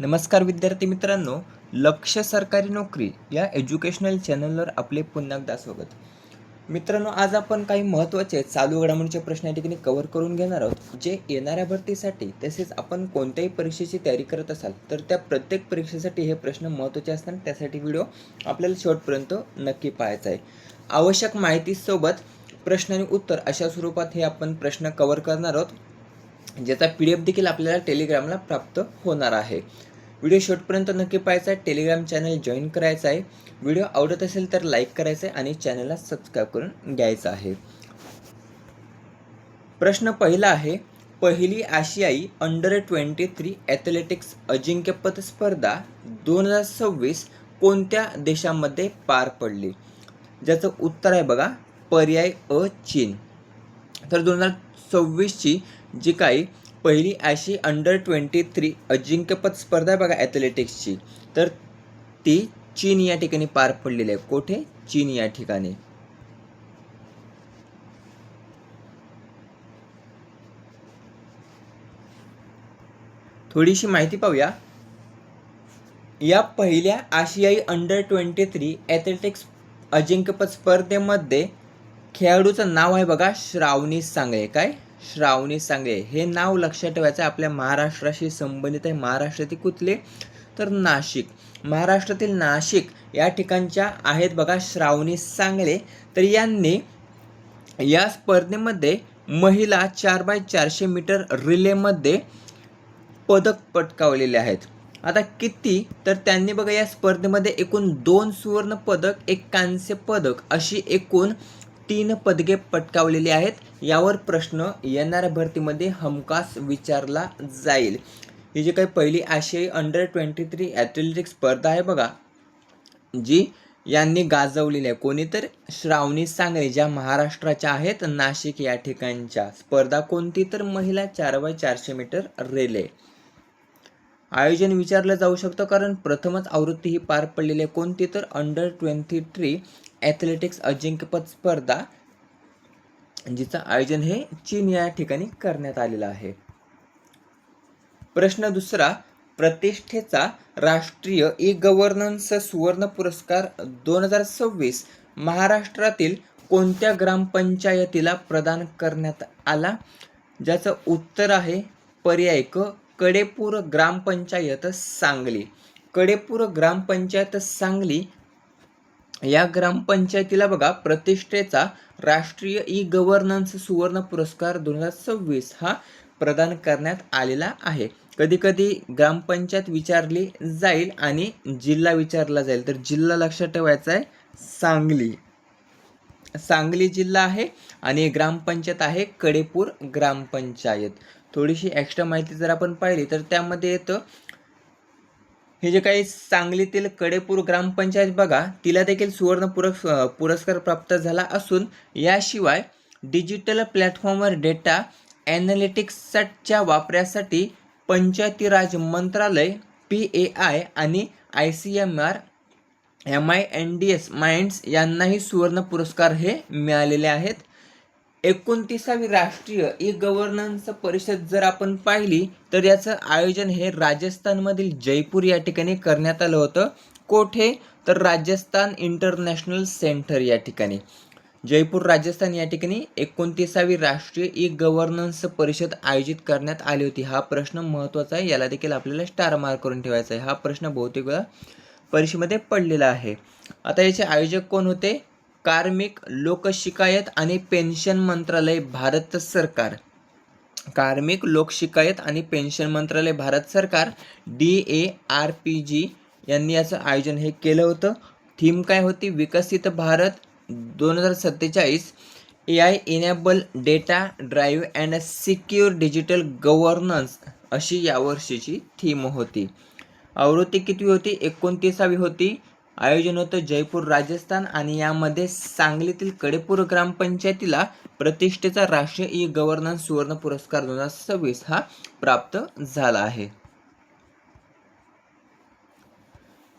नमस्कार विद्यार्थी मित्रांनो, लक्ष सरकारी नोकरी या एज्युकेशनल चॅनलवर आपले पुन्हा एकदा स्वागत. मित्रांनो, आज आपण काही महत्त्वाचे चालू घडामोडीचे प्रश्न या ठिकाणी कव्हर करून घेणार आहोत, जे येणाऱ्या भरतीसाठी तसेच आपण कोणत्याही परीक्षेची तयारी करत असाल तर त्या प्रत्येक परीक्षेसाठी हे प्रश्न महत्त्वाचे असतात. त्यासाठी व्हिडिओ आपल्याला शेवटपर्यंत नक्की पाहायचा आहे. आवश्यक माहितीसोबत प्रश्न आणि उत्तर अशा स्वरूपात हे आपण प्रश्न कव्हर करणार आहोत, ज्याचा PDF देखील आपल्याला टेलिग्रामला प्राप्त होणार आहे. व्हिडिओ शेवटपर्यंत नक्की पाहायचा आहे. टेलिग्राम चॅनल जॉईन करायचं आहे. व्हिडिओ आवडत असेल तर लाईक करायचं आहे आणि चॅनलला सबस्क्राईब करून घ्यायचं आहे. प्रश्न पहिला आहे, पहिली आशियाई अंडर-23 ॲथलेटिक्स अजिंक्यपद स्पर्धा 2026 कोणत्या देशामध्ये पार पडली? ज्याचं उत्तर आहे बघा, पर्याय अ चीन. तर 2026ची जी काही पहिली आशियाई अंडर-23 अजिंक्यपद स्पर्धा आहे बघा ॲथलेटिक्सची, तर ती चीन या ठिकाणी पार पडलेली आहे. कोठे? चीन या ठिकाणी. थोडीशी माहिती पाहूया. या पहिल्या आशियाई अंडर-23 ॲथलेटिक्स अजिंक्यपद स्पर्धेमध्ये खेळाडूचं नाव आहे बघा श्रावणी सांगळे. काय? श्रावणी सांगळे. हे नाव लक्षात ठेवायचं आहे. आपल्या महाराष्ट्राशी संबंधित आहे. महाराष्ट्रातील कुठले? तर नाशिक. महाराष्ट्रातील नाशिक या ठिकाणच्या आहेत बघा श्रावणी सांगळे. तर यांनी या स्पर्धेमध्ये महिला 4x400 मीटर रिलेमध्ये पदक पटकावलेले आहेत. आता किती? तर त्यांनी बघा या स्पर्धेमध्ये एकूण 2 सुवर्ण पदक, 1 कांस्य पदक अशी एकूण 3 पदके पटकावलेली आहेत. यावर प्रश्न येणाऱ्या भरतीमध्ये हमखास विचारला जाईल. ही जी काही पहिली आशियाई अंडर-23 ॲथलेटिक्स स्पर्धा आहे बघा, जी यांनी गाजवलेली आहे. कोणी? तर श्रावणी सांगळे, ज्या महाराष्ट्राच्या आहेत, नाशिक या ठिकाणच्या. स्पर्धा कोणती? तर महिला 4x400 मीटर रिले. आयोजन विचारलं जाऊ शकतं, कारण प्रथमच आवृत्ती ही पार पडलेली आहे. कोणती? तर अंडर-23 ॲथलेटिक्स अजिंक्यपद स्पर्धा, जिचं आयोजन हे चीन या ठिकाणी करण्यात आलेलं आहे. प्रश्न दुसरा, प्रतिष्ठेचा राष्ट्रीय ई-गव्हर्नन्स सुवर्ण पुरस्कार 2026 महाराष्ट्रातील कोणत्या ग्रामपंचायतीला प्रदान करण्यात आला? ज्याचं उत्तर आहे पर्याय क, कडेपूर ग्रामपंचायत सांगली. कडेपूर ग्रामपंचायत सांगली या ग्रामपंचायतीला बघा प्रतिष्ठेचा राष्ट्रीय ई-गव्हर्नन्स सुवर्ण पुरस्कार 2026 हा प्रदान करण्यात आलेला आहे. कधी कधी ग्रामपंचायत विचारली जाईल आणि जिल्हा विचारला जाईल. तर जिल्हा लक्षात ठेवायचा आहे सांगली. सांगली जिल्हा आहे आणि ग्रामपंचायत आहे कडेपूर ग्रामपंचायत. थोडीशी एक्स्ट्रा माहिती जर आपण पाहिली तर त्यामध्ये येतं, हे जे काही सांगलीतील कडेपूर ग्रामपंचायत बघा, तिला देखील सुवर्ण पुरस्कार प्राप्त झाला असून, याशिवाय डिजिटल प्लॅटफॉर्मवर डेटा ॲनालिटिक्सच्या वापरासाठी पंचायती राज मंत्रालय PAI आणि ICMR MINDS माइंड्स यांनाही सुवर्ण पुरस्कार हे मिळालेले आहेत. 29वी राष्ट्रीय ई-गव्हर्नन्स परिषद जर आपण पाहिली तर याचं आयोजन हे राजस्थानमधील जयपूर या ठिकाणी करण्यात आलं होतं. कोठे? तर राजस्थान इंटरनॅशनल सेंटर या ठिकाणी. जयपूर राजस्थान या ठिकाणी 29वी राष्ट्रीय ई-गव्हर्नन्स परिषद आयोजित करण्यात आली होती. हा प्रश्न महत्त्वाचा आहे, याला देखील आपल्याला स्टार मार्क करून ठेवायचा आहे. हा प्रश्न बहुतेक वेळा परीक्षेमध्ये पडलेला आहे. आता याचे आयोजक कोण होते? कार्मिक, लोकशिकायत आणि पेन्शन मंत्रालय, भारत सरकार. कार्मिक, लोकशिकायत आणि पेन्शन मंत्रालय, भारत सरकार DARPG यांनी याचं आयोजन हे केलं होतं. थीम काय होती? विकसित Bharat 2047 AI enable data drive and secure digital governance अशी यावर्षीची थीम होती. आवृत्ती किती होती? 29वी होती. आयोजन होतं जयपूर राजस्थान आणि यामध्ये सांगलीतील कडेपूर ग्रामपंचायतीला प्रतिष्ठेचा राष्ट्रीय ई-गव्हर्नन्स सुवर्ण पुरस्कार 2026 हा प्राप्त झाला आहे.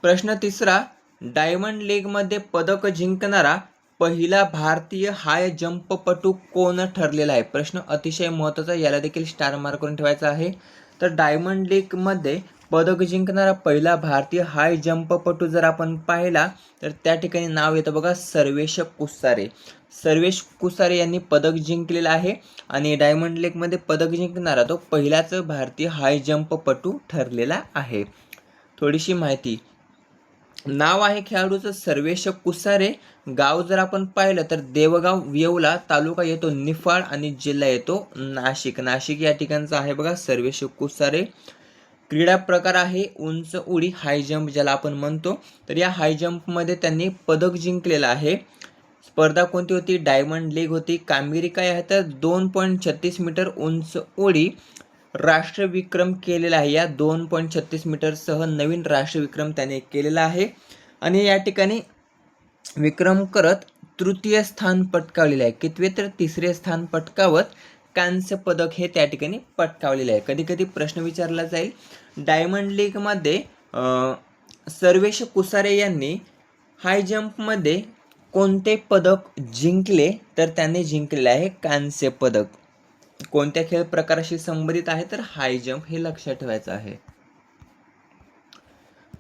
प्रश्न तिसरा, डायमंड लीगमध्ये पदक जिंकणारा पहिला भारतीय हाय जंपपटू कोण ठरलेला आहे? प्रश्न अतिशय महत्त्वाचा, याला देखील स्टार मार्क करून ठेवायचा आहे. तर डायमंड लीगमध्ये पदक जिंकणारा पहिला भारतीय हाय जंपपटू जर आपण पाहिला तर त्या ठिकाणी नाव येतं बघा सर्वेश कुसारे. सर्वेश कुसारे यांनी पदक जिंकलेलं आहे आणि डायमंड लीगमध्ये पदक जिंकणारा तो पहिलाच भारतीय हाय जंपपटू ठरलेला आहे. थोडीशी माहिती, नाव आहे खेळाडूचं सर्वेश कुसारे. गाव जर आपण पाहिलं तर देवगाव येवला, तालुका येतो निफाड आणि जिल्हा येतो नाशिक. नाशिक या ठिकाणचं आहे बघा सर्वेश कुसारे. क्रीडा प्रकार आहे उंच उडी, हाय जंप ज्याला आपण म्हणतो. तर या हाय जंपमध्ये त्यांनी पदक जिंकलेलं आहे. स्पर्धा कोणती होती? डायमंड लीग होती. कामगिरी काय आहे तर 2.36 मीटर उंच उडी राष्ट्रविक्रम केलेला आहे. या 2.36 मीटरसह नवीन राष्ट्रविक्रम त्याने केलेला आहे आणि या ठिकाणी विक्रम करत तृतीय स्थान पटकावलेले आहे. कितवे तर तिसरे स्थान पटकावत कांस्य पदक हे त्या ठिकाणी पटकावलेले आहे. कधी कधी प्रश्न विचारला जाईल, डायमंड लीगमध्ये सर्वेश कुसारे यांनी हाय जंपमध्ये कोणते पदक जिंकले तर त्यांनी जिंकलेले आहे कांस्य पदक. कोणत्या खेळ प्रकाराशी संबंधित आहे तर हाय जंप, हे लक्षात ठेवायचं आहे.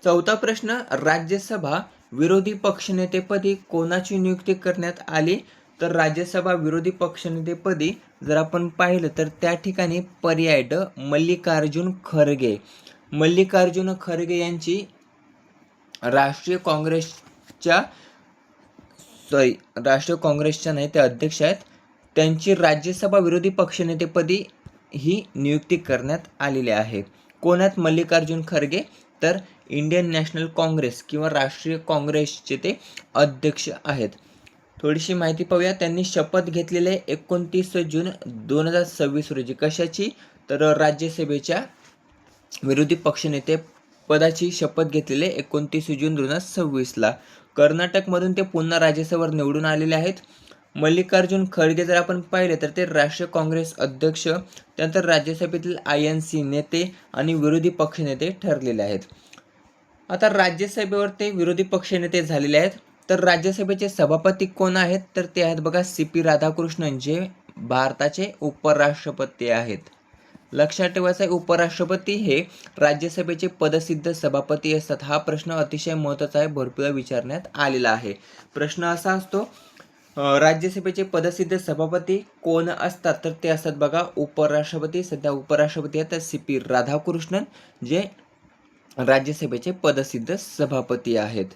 चौथा प्रश्न, राज्यसभा विरोधी पक्षनेतेपदी कोणाची नियुक्ती करण्यात आली तर राज्यसभा विरोधी पक्षनेतेपदी जर आपण पाहिलं तर त्या ठिकाणी पर्याय ड मल्लिकार्जुन खरगे. मल्लिकार्जुन खरगे यांची राष्ट्रीय काँग्रेसच्या नाही ते अध्यक्ष आहेत, त्यांची राज्यसभा विरोधी पक्षनेतेपदी ही नियुक्ती करण्यात आलेली आहे. कोणात? मल्लिकार्जुन खरगे, तर इंडियन नॅशनल काँग्रेस किंवा राष्ट्रीय काँग्रेसचे ते अध्यक्ष आहेत. थोडीशी माहिती पाहूया. त्यांनी शपथ घेतलेले 29 जून 2026 रोजी. कशाची? तर राज्यसभेच्या विरोधी पक्षनेते पदाची शपथ घेतलेले 29 जून 2026ला. कर्नाटकमधून ते पुन्हा राज्यसभेवर निवडून आलेले आहेत. मल्लिकार्जुन खरगे जर आपण पाहिले तर ते राष्ट्रीय काँग्रेस अध्यक्ष, त्यानंतर राज्यसभेतील INC नेते आणि विरोधी पक्षनेते ठरलेले आहेत. आता राज्यसभेवर ते विरोधी पक्षनेते झालेले आहेत. तर राज्यसभेचे सभापती कोण आहेत तर ते आहेत बघा CP राधाकृष्णन, जे भारताचे उपराष्ट्रपती आहेत. लक्षात ठेवायचं आहे, उपराष्ट्रपती हे राज्यसभेचे पदसिद्ध सभापती असतात. हा प्रश्न अतिशय महत्त्वाचा आहे, भरपूर विचारण्यात आलेला आहे. प्रश्न असा असतो, राज्यसभेचे पदसिद्ध सभापती कोण असतात तर ते असतात बघा उपराष्ट्रपती. सध्या उपराष्ट्रपती आहेत CP राधाकृष्णन, जे राज्यसभेचे पदसिद्ध सभापती आहेत.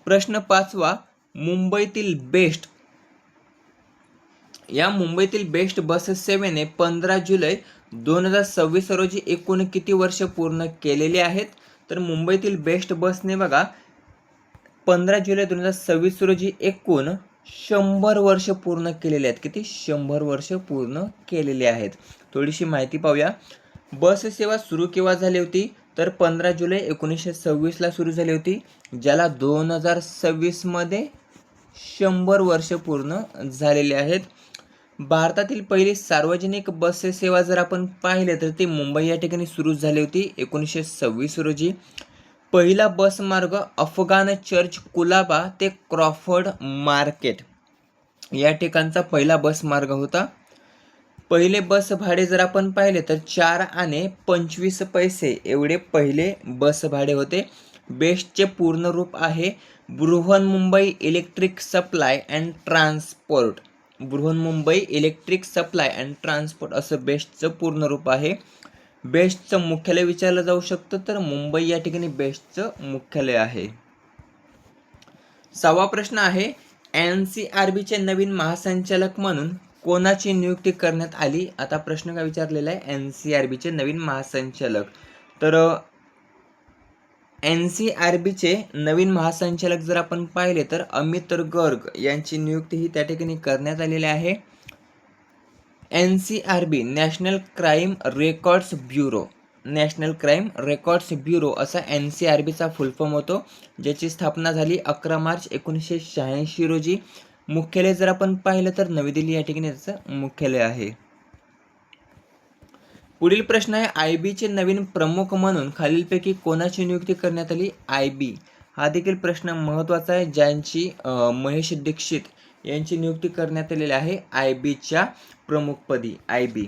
प्रश्न 5वा, मुंबईतील बेस्ट बस सेवेने 15 जुलै 2026 रोजी एकूण किती वर्ष पूर्ण केलेली आहेत? तर मुंबईतील बेस्ट बसने बघा 15 जुलै 2026 रोजी एकूण 100 वर्ष पूर्ण केलेले आहेत. किती? 100 वर्ष पूर्ण केलेले आहेत. थोडीशी माहिती पाहूया. बस सेवा सुरू केव्हा झाली होती तर 15 जुलै 1926ला सुरू झाली होती, ज्याला 2026 मध्ये 100 वर्ष पूर्ण झालेले आहेत. भारतातील पहिली सार्वजनिक बस सेवा जर आपण पाहिले तर ती मुंबई या ठिकाणी सुरू झाली होती 1926 रोजी. पहिला बस मार्ग अफगाण चर्च कुलाबा ते क्रॉफर्ड मार्केट या ठिकाणचा पहिला बस मार्ग होता. पहिले बस भाडे जर आपण पाहिले तर 4 आणे 25 पैसे एवढे पहिले बस भाडे होते. बेस्टचे पूर्ण रूप आहे Brihanmumbai electric supply and transport. Brihanmumbai electric supply and transport असं बेस्टचं पूर्ण रूप आहे. बेस्टचं मुख्यालय विचारलं जाऊ शकतं तर मुंबई या ठिकाणी बेस्टचं मुख्यालय आहे. 6वा प्रश्न आहे, NCRBचे नवीन महासंचालक म्हणून कोणाची नियुक्ती करण्यात आली? आता प्रश्न काय विचारलेला आहे, NCRBचे नवीन महासंचालक. तर NCRBचे नवीन महासंचालक जर आपण पाहिले तर अमित गर्ग यांची नियुक्ती ही त्या ठिकाणी करण्यात आलेली आहे. NCRB national crime records bureau असा NCRBचा फुल फॉर्म होतो, ज्याची स्थापना झाली 11 मार्च 1986 रोजी. मुख्यालय जर आपण पाहिलं तर नवी दिल्ली या ठिकाणी त्याचं मुख्यालय आहे. पुढील प्रश्न आहे, IBचे नवीन प्रमुख म्हणून खालीलपैकी कोणाची नियुक्ती करण्यात आली? IB हा देखील प्रश्न महत्त्वाचा आहे, ज्यांची महेश दीक्षित यांची नियुक्ती करण्यात आलेली आहे IBच्या प्रमुखपदी. IB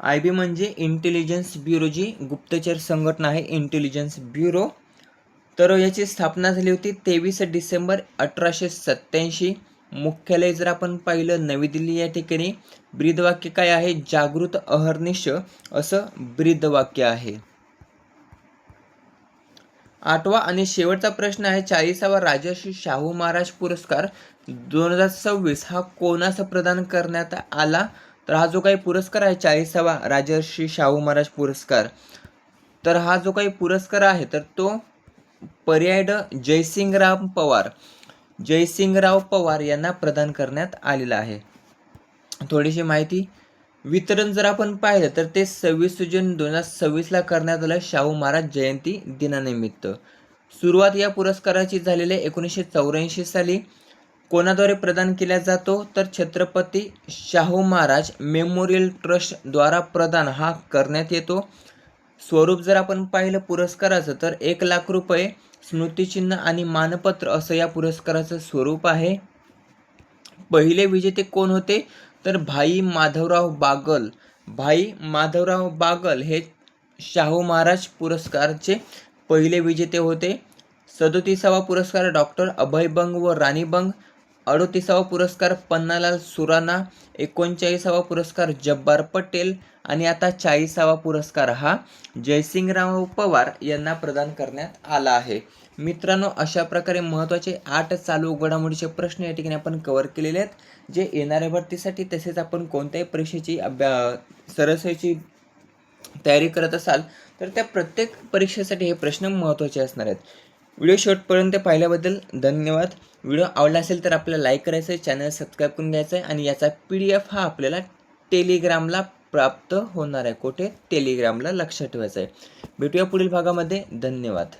IB म्हणजे इंटेलिजन्स ब्युरो, जी गुप्तचर संघटना आहे, इंटेलिजन्स ब्युरो. तर याची स्थापना झाली होती 23 डिसेंबर 1887. मुख्यालय जर आपण पाहिलं नवी दिल्ली या ठिकाणी. ब्रीदवाक्य काय आहे? जागृत अहर्निश असं ब्रीदवाक्य आहे. 8वा आणि शेवटचा प्रश्न आहे, 40वा राजर्षी शाहू महाराज पुरस्कार 2026 हा कोणास प्रदान करण्यात आला? तर हा जो काही पुरस्कार आहे 40वा राजर्षी शाहू महाराज पुरस्कार, तर हा जो काही पुरस्कार आहे तर तो पर्याय ड जयसिंगराव पवार यांना प्रदान करण्यात आलेला आहे. थोडीशी माहिती, वितरण जर आपण पाहिलं तर ते 26 जून 2026 करण्यात आलं, शाहू महाराज जयंती दिनानिमित्त. सुरुवात या पुरस्काराची झालेली 1984 साली. कोणाद्वारे प्रदान केला जातो? तर छत्रपती शाहू महाराज मेमोरियल ट्रस्ट द्वारा प्रदान हा करण्यात येतो. स्वरूप जर आपण पाहिलं पुरस्काराचं तर 1 लाख रुपये, स्मृतिचिन्ह आणि मानपत्र असं या पुरस्काराचं स्वरूप आहे. पहिले विजेते कोण होते? तर भाई माधवराव बागल हे शाहू महाराज पुरस्कारचे पहिले विजेते होते. 37वा पुरस्कार डॉक्टर अभय बंग व राणी बंग. 38वा पुरस्कार पन्नालाल सुराणा. 39वा पुरस्कार जब्बार पटेल. आणि आता 40वा पुरस्कार हा जयसिंगराव पवार यांना प्रदान करण्यात आला आहे. मित्रांनो, अशा प्रकारे महत्त्वाचे 8 चालू घडामोडीचे प्रश्न या ठिकाणी आपण कव्हर केलेले आहेत, जे येणाऱ्या भरतीसाठी तसेच आपण कोणत्याही परीक्षेची सरसची तयारी करत असाल तर त्या प्रत्येक परीक्षेसाठी हे प्रश्न महत्त्वाचे असणार आहेत. व्हिडिओ शेवटपर्यंत पाहिल्याबद्दल धन्यवाद. व्हिडिओ आवडला असेल तर आपल्याला लाईक करायचं आहे, चॅनल सबस्क्राईब करून घ्यायचं आहे आणि याचा PDF हा आपल्याला टेलिग्रामला प्राप्त होणार आहे. कुठे? टेलिग्रामला, लक्षात ठेवायचं आहे. भेटूया पुढील भागामध्ये. धन्यवाद.